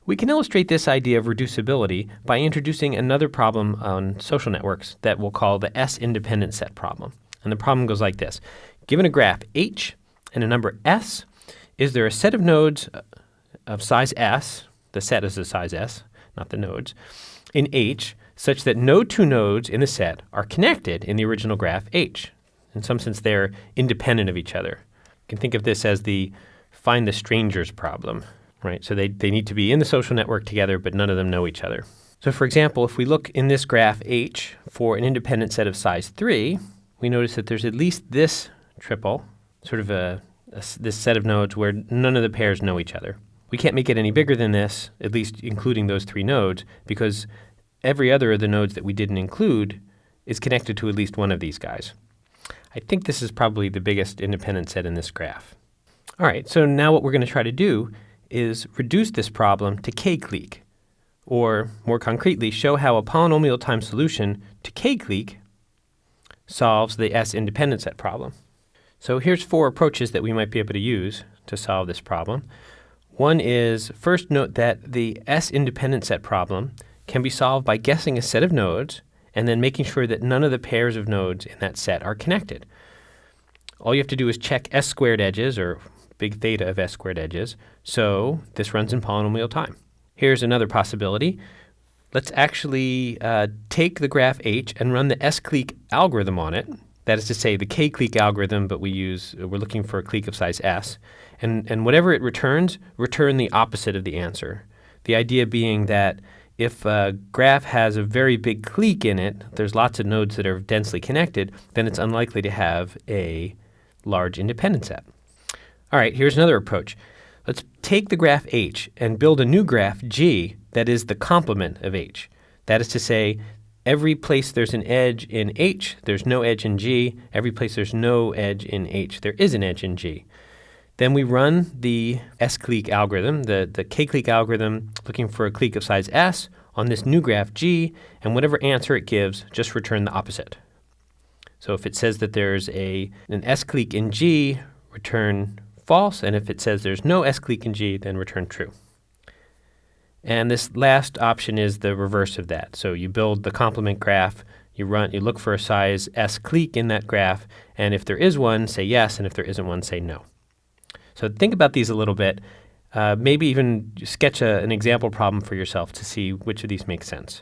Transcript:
We can illustrate this idea of reducibility by introducing another problem on social networks that we'll call the S-independent set problem. And the problem goes like this. Given a graph H and a number S, is there a set of nodes of size S, the set is the size S, not the nodes, in H, such that no two nodes in the set are connected in the original graph H? In some sense, they're independent of each other. You can think of this as the find the strangers problem. Right, so they need to be in the social network together, but none of them know each other. So for example, if we look in this graph H for an independent set of size 3, we notice that there's at least this triple, sort of this set of nodes where none of the pairs know each other. We can't make it any bigger than this, at least including those 3 nodes, because every other of the nodes that we didn't include is connected to at least one of these guys. I think this is probably the biggest independent set in this graph. All right, so now what we're going to try to do is reduce this problem to k-clique, or more concretely, show how a polynomial time solution to k-clique solves the S-independent set problem. So here's 4 approaches that we might be able to use to solve this problem. One is, first note that the S-independent set problem can be solved by guessing a set of nodes and then making sure that none of the pairs of nodes in that set are connected. All you have to do is check S-squared edges, or big theta of S-squared edges, so this runs in polynomial time. Here's another possibility. Let's actually take the graph H and run the S-clique algorithm on it. That is to say, the k-clique algorithm, but we're looking for a clique of size S. And whatever it returns, return the opposite of the answer. The idea being that if a graph has a very big clique in it, there's lots of nodes that are densely connected, then it's unlikely to have a large independent set. All right, here's another approach. Let's take the graph H and build a new graph G that is the complement of H. That is to say, every place there's an edge in H, there's no edge in G. Every place there's no edge in H, there is an edge in G. Then we run the S-clique algorithm, the k-clique algorithm, looking for a clique of size S on this new graph G, and whatever answer it gives, just return the opposite. So if it says that there's an S-clique in G, return false, and if it says there's no S-clique in G, then return true. And this last option is the reverse of that. So you build the complement graph, you look for a size S-clique in that graph, and if there is one, say yes, and if there isn't one, say no. So think about these a little bit. Maybe even sketch an example problem for yourself to see which of these makes sense.